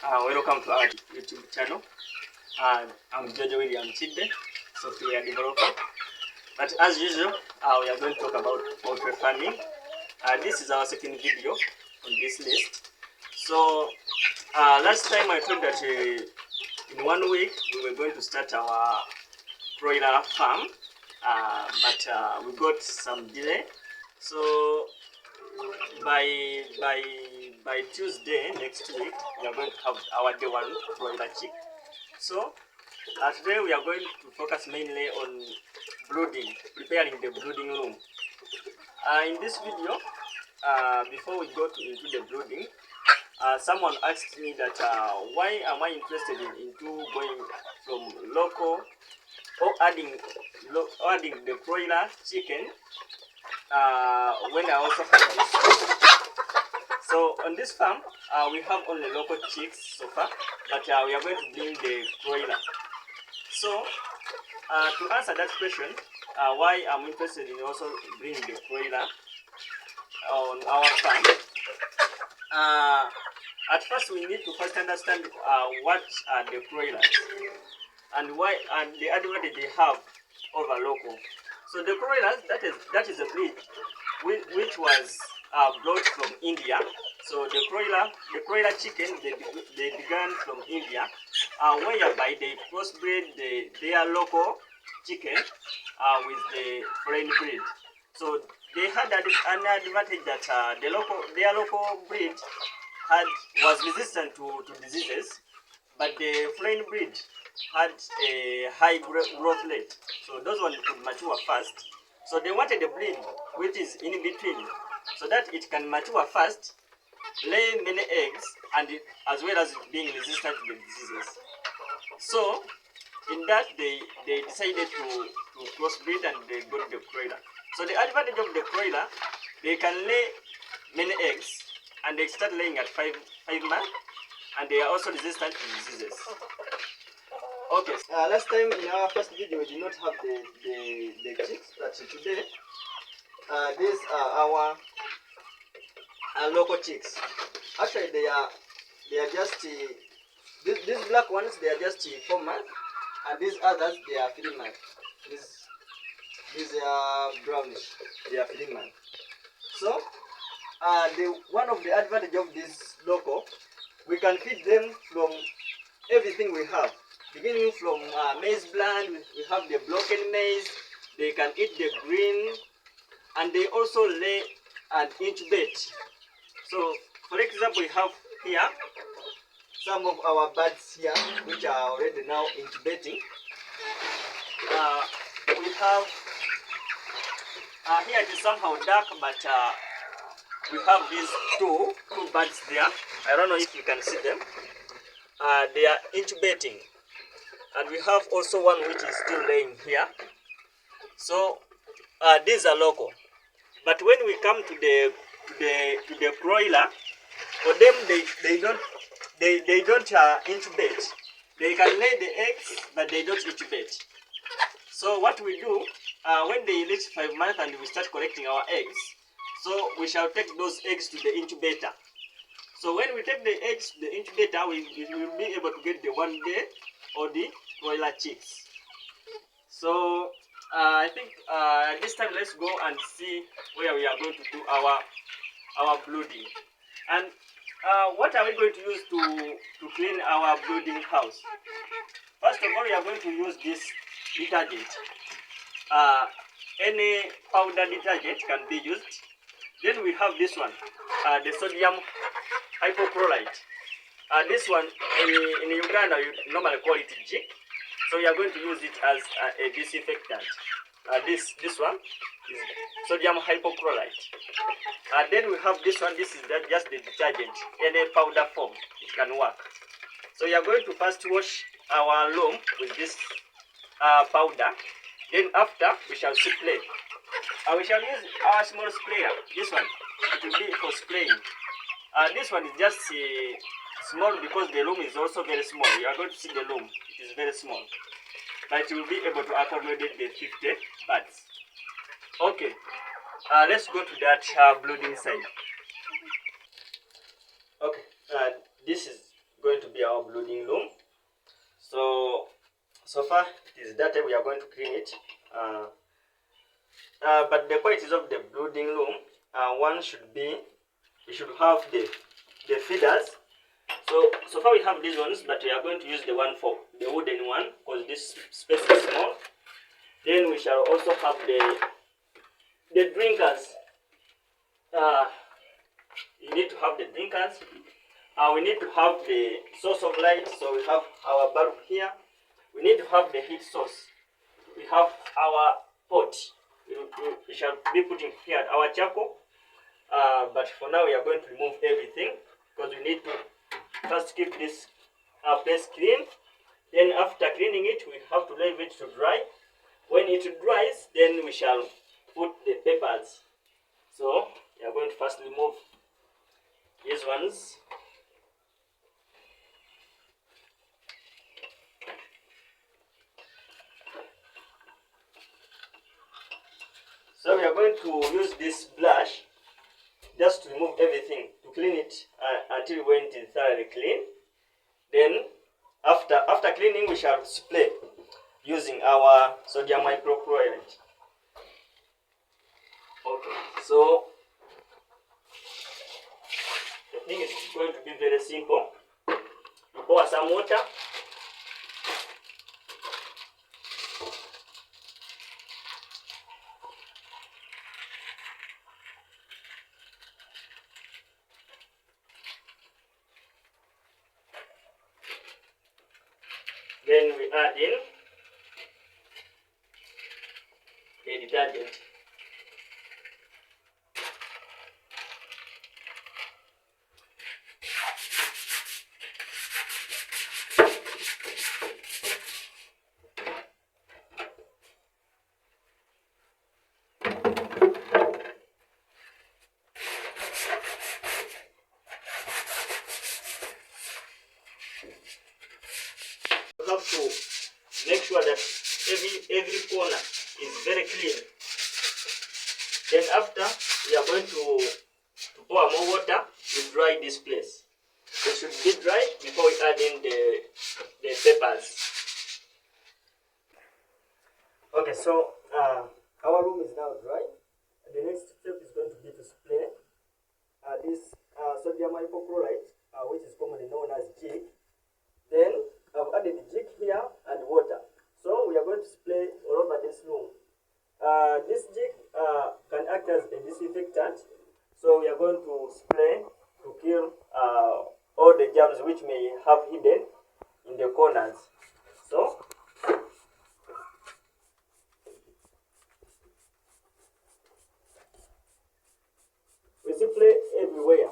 Welcome to our YouTube channel. I'm Jojo William Chide, software developer. But as usual, we are going to talk about poultry farming. This is our second video on this list. So last time I told that in 1 week we were going to start our broiler farm, but we got some delay. So by Tuesday next week, we are going to have our day one broiler chick. So today we are going to focus mainly on brooding, preparing the brooding room. In this video, before we go into the brooding, someone asked me that why am I interested into going from local or adding the broiler chicken when I also have this. So on this farm, we have only local chicks so far, but we are going to bring the broiler. So to answer that question, why I'm interested in also bringing the broiler on our farm, at first we need to first understand what are the broilers and why and the advantage they have over local. So the broilers, that is a breed which was brought from India. So the broiler chicken, they began from India, whereby they crossbred their local chicken with the foreign breed. So they had an advantage that their local breed was resistant to diseases, but the foreign breed had a high growth rate. So those ones could mature fast. So they wanted a breed which is in between, so that it can mature fast, lay many eggs, and as well as being resistant to the diseases. So in that they decided to crossbreed and they got the broiler. So the advantage of the broiler, they can lay many eggs and they start laying at 5 months, and they are also resistant to diseases. Okay, last time in our first video we did not have the chicks, but today these are our local chicks. Actually they are just these black ones, they are just 4 months, and these others they are 3 months. These are brownish, they are 3 months. So one of the advantage of this local, we can feed them from everything we have, beginning from maize bland. We have the broken maize. They can eat the green, and they also lay and incubate. So for example, we have here some of our birds here which are already now incubating. We have here it is somehow dark, but we have these two birds there. I don't know if you can see them. They are incubating, and we have also one which is still laying here. So these are local, but when we come to the broiler, for them they don't incubate. They can lay the eggs, but they don't incubate. So what we do when they reach 5 months and we start collecting our eggs, so we shall take those eggs to the incubator. So when we take the eggs to the incubator, we will be able to get the 1 day or the broiler chicks. So I think this time let's go and see where we are going to do our brooding. And what are we going to use to clean our brooding house? First of all, we are going to use this detergent. Any powder detergent can be used. Then we have this one, the sodium hypochlorite. This one in Uganda you normally call it G. So we are going to use it as a disinfectant. This one is sodium hypochlorite. Then we have this one. This is just the detergent. Any powder form, it can work. So we are going to first wash our loom with this powder. Then after we shall spray. We shall use our small sprayer. This one, it will be for spraying. This one is just small because the loom is also very small. You are going to see the loom. It is very small, but you will be able to accommodate the 50 birds. Okay, let's go to that brooding side. Okay, this is going to be brooding room. So far it is dirty. We are going to clean it. But the qualities of the brooding room, one should be, we should have the feeders. So far we have these ones, but we are going to use the one for the wooden one because this space is small. Then we shall also have the drinkers. You need to have the drinkers. We need to have the source of light. So we have our bulb here. We need to have the heat source. We have our pot. We shall be putting here our charcoal. But for now we are going to remove everything because we need to first keep this place clean. Then after cleaning it, we have to leave it to dry. When it dries, then we shall put the peppers. So we are going to first remove these ones. So we are going to use this brush just to remove everything, to clean it until when it is thoroughly clean. Then after cleaning, we shall spray using our sodium hypochlorite. Okay, so the thing is going to be very simple. You pour some water. Then we add in the detergent. You have to make sure that every corner is very clean. Then after, we are going to pour more water to dry this place. It should be dry before we add in the peppers. Okay, so our room is now dry. The next step is going to be to spray this sodium hypochlorite, which is commonly known as jig. Then I've added jig here and water. So we are going to spray all over this room. This jig can act as a disinfectant. So we are going to spray to kill all the germs which may have hidden in the corners. So we spray everywhere.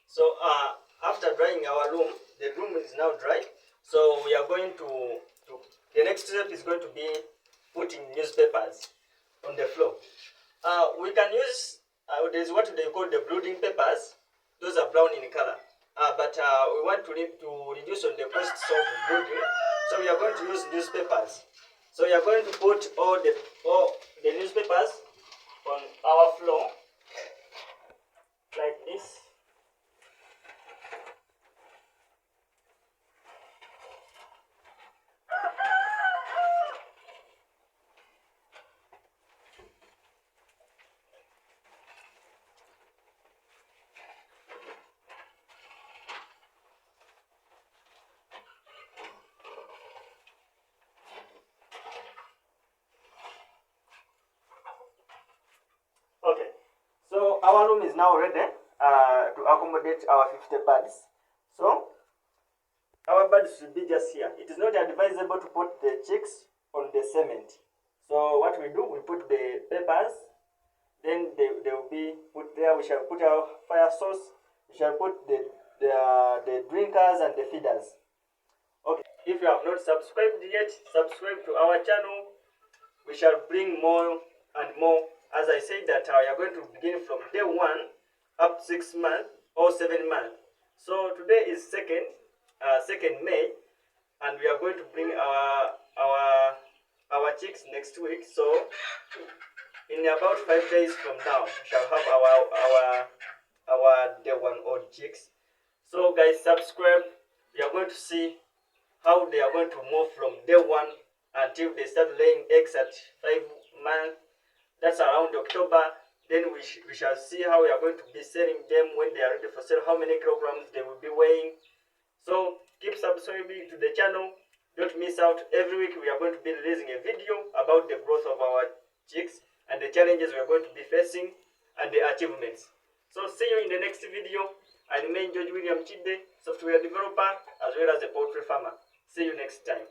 So after drying our room, the room is now dry. So we are going to the next step is going to be putting newspapers on the floor. We can use there's what they call the brooding papers. Those are brown in color. But we want to reduce on the costs of brooding. So we are going to use newspapers. So we are going to put all the newspapers on our floor like this. Okay, so our room is now ready to accommodate our 50 birds. So our birds should be just here. It is not advisable to put the chicks on the cement. So what we do, we put the peppers, then they will be put there. We shall put our fire source. We shall put the drinkers and the feeders. Okay, if you have not subscribed yet, subscribe to our channel. We shall bring more and more. As I said that we are going to begin from day 1 up 6 months or 7 months. So today is 2nd May, and we are going to bring our chicks next week. So in about 5 days from now, we shall have our day 1 old chicks. So guys, subscribe. You are going to see how they are going to move from day 1 until they start laying eggs at 5 months. That's around October. Then we shall see how we are going to be selling them when they are ready for sale, how many kilograms they will be weighing. So keep subscribing to the channel. Don't miss out. Every week we are going to be releasing a video about the growth of our chicks and the challenges we are going to be facing and the achievements. So see you in the next video. I remain George William Chide, software developer as well as a poultry farmer. See you next time.